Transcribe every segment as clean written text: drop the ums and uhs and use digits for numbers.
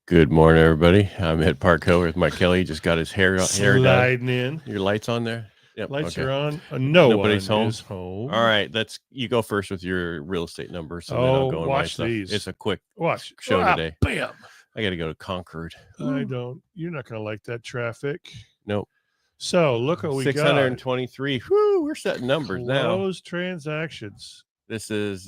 Good morning, everybody. I'm at Parcaut with Mike Kelly. Just got his hair done. Sliding in. Your lights on there? Yep. Lights are on. Nobody's home. Is home. All right, you go first with your real estate numbers. So then I'll go and watch these. It's a quick show today. Bam. I got to go to Concord. I don't. You're not going to like that traffic. Nope. So look what we got. 623. Whoo, we're setting numbers now. Closed transactions. This is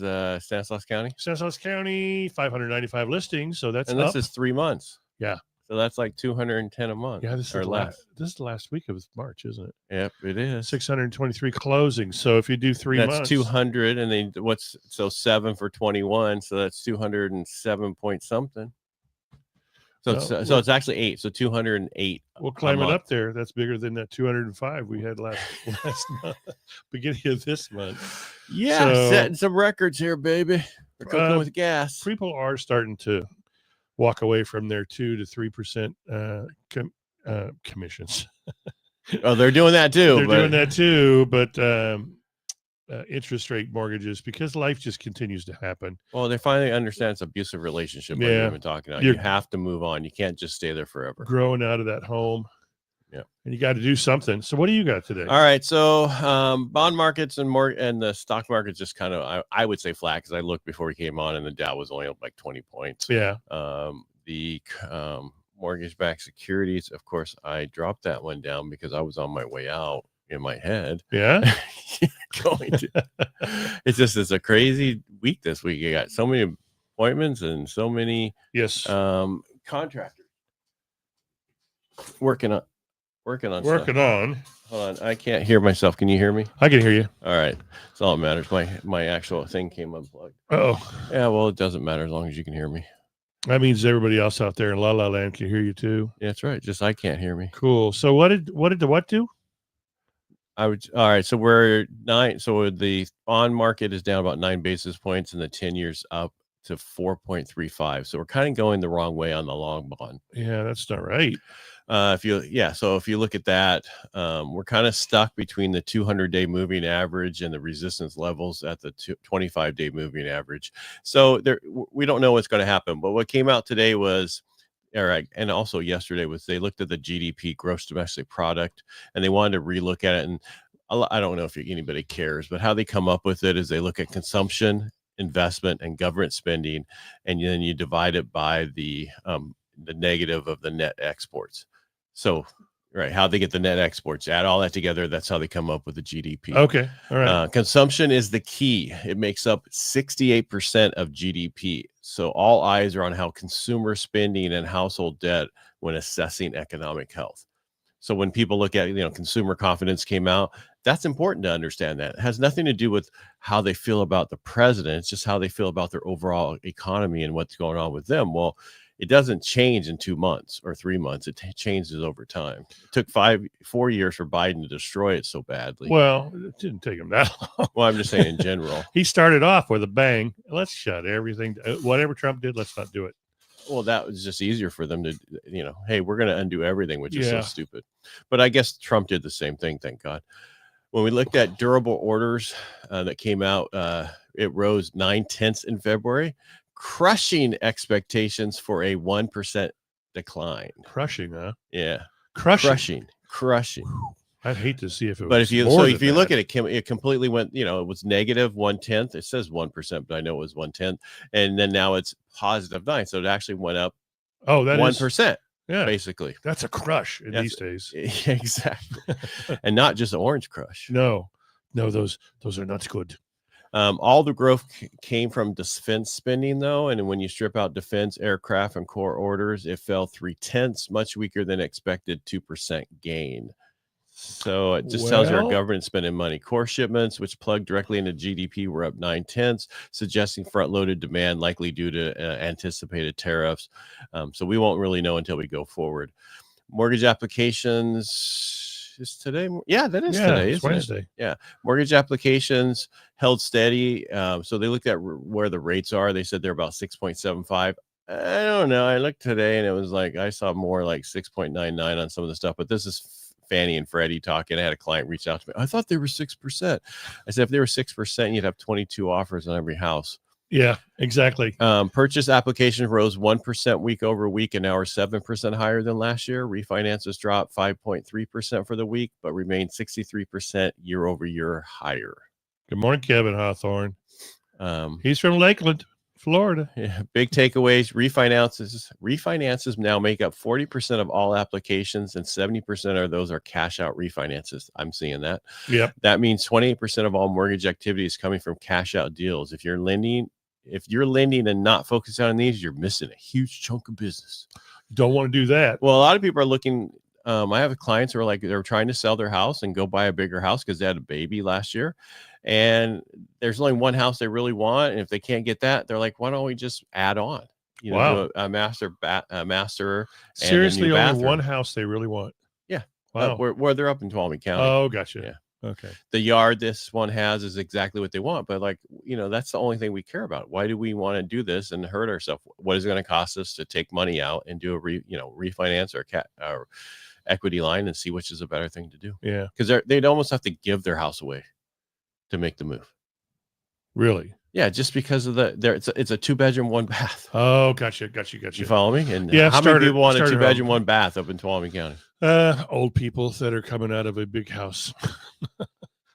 Stanislaus County. Stanislaus County, 595 listings. So that's this is 3 months. Yeah. So that's like 210 a month. Yeah, this is the last week of March, isn't it? Yep, it is. 623 closings. So if you do 3 months, that's 200, and then 7 for 21. So that's 207 point something. So it's actually 8. So 208. We'll climb it up there. That's bigger than that 205 we had last month, beginning of this month. Yeah, setting some records here, baby. We're cooking with gas. People are starting to walk away from their 2 to 3% commissions. Oh, they're doing that too. They're doing that too, but interest rate mortgages, because life just continues to happen. Well, they finally understand it's an abusive relationship. Like we've been talking about. You have to move on. You can't just stay there forever. Growing out of that home. Yeah, and you got to do something. So what do you got today? All right, so bond markets and the stock market just kind of I would say flat, because I looked before we came on and the Dow was only up like 20 points. Yeah. The mortgage-backed securities, of course, I dropped that one down because I was on my way out in my head. Yeah. It's a crazy week this week. You got so many appointments and so many contractors working on stuff. Hold on, I can't hear myself. Can you hear me? I can hear you. All right, that's all that matters. My actual thing came unplugged. Oh, yeah. Well, it doesn't matter as long as you can hear me. That means everybody else out there in La La Land can hear you too. Yeah, that's right. Just I can't hear me. Cool. So what did the what do? All right. So we're 9. So the bond market is down about 9 basis points, and the 10 years up to 4.35. So we're kind of going the wrong way on the long bond. Yeah, that's not right. So if you look at that, we're kind of stuck between the 200-day moving average and the resistance levels at the 25-day moving average. So we don't know what's going to happen. But what came out today was, and also yesterday, was they looked at the GDP, gross domestic product, and they wanted to relook at it. And I don't know if anybody cares, but how they come up with it is they look at consumption, investment, and government spending, and then you divide it by the negative of the net exports. So, how they get the net exports, add all that together, that's how they come up with the GDP. Okay, all right. Consumption is the key. It makes up 68% of GDP. So all eyes are on how consumer spending and household debt when assessing economic health. So when people look at, consumer confidence came out, that's important to understand that. It has nothing to do with how they feel about the president. It's just how they feel about their overall economy and what's going on with them. Well, it doesn't change in 2 months or 3 months. It changes over time. It took 4 years for Biden to destroy it so badly. Well, it didn't take him that long. Well, I'm just saying in general. He started off with a bang. Let's shut everything. Whatever Trump did, let's not do it. Well, that was just easier for them to, hey, we're going to undo everything, which is so stupid. But I guess Trump did the same thing, thank God. When we looked at durable orders that came out, it rose 0.9 in February, crushing expectations for a 1% decline. Crushing, huh? Yeah. Crushing. I'd hate to see if it was. But if you look at it, it completely went, it was negative 0.1. It says 1%, but I know it was 0.1. And then now it's positive 9. So it actually went up 1%. Yeah. Basically. That's a crush these days. Exactly. And not just an orange crush. No, those are not good. All the growth came from defense spending, though. And when you strip out defense, aircraft, and core orders, it fell 0.3, much weaker than expected 2% gain. So it just tells you our government spending money. Core shipments, which plug directly into GDP, were up 0.9, suggesting front-loaded demand, likely due to anticipated tariffs. So we won't really know until we go forward. Mortgage applications is today. Yeah, that is today. It's Wednesday. It? Yeah, mortgage applications held steady. So they looked at where the rates are. They said they're about 6.75. I don't know. I looked today and it was like I saw more like 6.99 on some of the stuff, but this is Fannie and Freddie talking. I had a client reach out to me. I thought they were 6%. I said, if they were 6%, you'd have 22 offers on every house. Yeah, exactly. Purchase applications rose 1% week over week and now are 7% higher than last year. Refinances dropped 5.3% for the week, but remained 63% year over year higher. Good morning, Kevin Hawthorne. Um, He's from Lakeland, Florida. Yeah, big takeaways. Refinances now make up 40% of all applications, and 70% of those are cash out refinances. I'm seeing that. Yep. That means 28% of all mortgage activity is coming from cash out deals. If you're lending and not focusing on these, you're missing a huge chunk of business. Don't want to do that. Well, a lot of people are looking. I have clients who are like, they're trying to sell their house and go buy a bigger house because they had a baby last year. And there's only one house they really want. And if they can't get that, they're like, why don't we just add on, Wow. do a master. Seriously, and a new only bathroom. one house they really want. Yeah. Wow. Where they're up in Tuolumne County. Oh, gotcha. Yeah. Okay. The yard this one has is exactly what they want. But that's the only thing we care about. Why do we want to do this and hurt ourselves? What is it going to cost us to take money out and do a refinance or equity line and see which is a better thing to do? Yeah. Because they'd almost have to give their house away to make the move. Really? Yeah, just because of it's a 2-bedroom, 1 bath. Oh, gotcha. You follow me? And yeah, how many people want a 2-bedroom, 1 bath up in Tuolumne County? Old people that are coming out of a big house.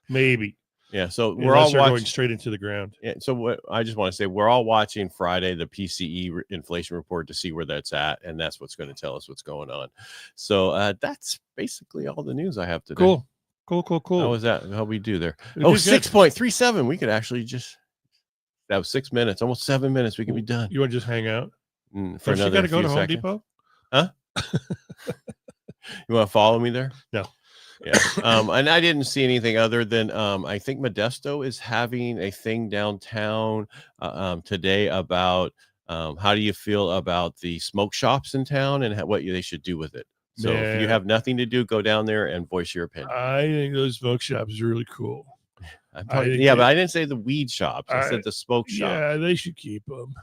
Maybe. Yeah, so we're all going straight into the ground. Yeah, so what I just want to say, we're all watching Friday the PCE inflation report to see where that's at, and that's what's going to tell us what's going on. So that's basically all the news I have today. Cool. How was that? How we do there? 6.37. We could actually that was 6 minutes, almost 7 minutes. We could be done. You want to just hang out? For another you got to go to Home seconds. Depot? Huh? You want to follow me there? No. Yeah. And I didn't see anything other than I think Modesto is having a thing downtown today about how do you feel about the smoke shops in town and what they should do with it. So if you have nothing to do, go down there and voice your opinion. I think those smoke shops are really cool. But I didn't say the weed shops. I said the smoke shop. Yeah, they should keep them.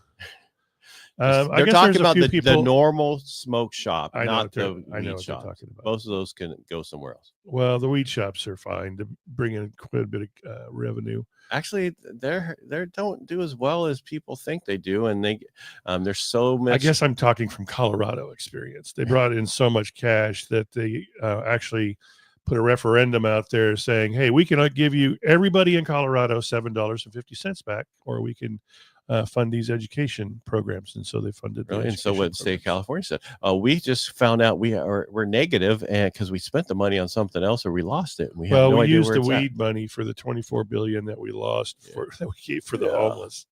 They're talking about the normal smoke shop, not the weed shop. Both of those can go somewhere else. Well, the weed shops are fine to bring in quite a bit of revenue. Actually, they don't do as well as people think they do, and there's so much. I guess I'm talking from Colorado experience. They brought in so much cash that they actually put a referendum out there saying, "Hey, we can give you everybody in Colorado $7.50 back, or we can fund these education programs." And so they funded. Really? And so what state of California said? We just found out we're negative, and because we spent the money on something else, or we lost it. We used the weed money for the $24 billion that we lost that we gave for the homeless.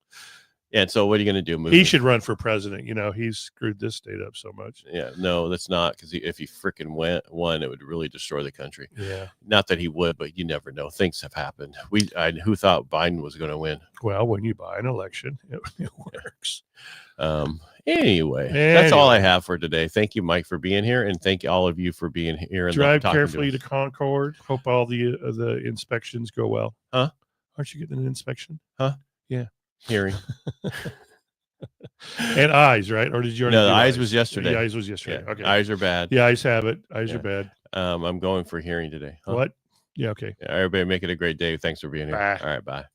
Yeah, and so what are you going to do? He should run for president. He's screwed this state up so much. Yeah, no, that's not, because if he freaking won, it would really destroy the country. Yeah. Not that he would, but you never know. Things have happened. Who thought Biden was going to win? Well, when you buy an election, it works. Anyway, that's all I have for today. Thank you, Mike, for being here, and thank all of you for being here. And drive carefully to Concord. Hope all the inspections go well. Huh? Aren't you getting an inspection? Huh? Yeah. Hearing. And eyes, right? Or did you already? No, the eyes was yesterday. The eyes was yesterday. Yeah. Okay. Eyes are bad. The eyes have it. Eyes are bad. I'm going for hearing today. What? Yeah. Okay. Everybody make it a great day. Thanks for being here. Bye. All right. Bye.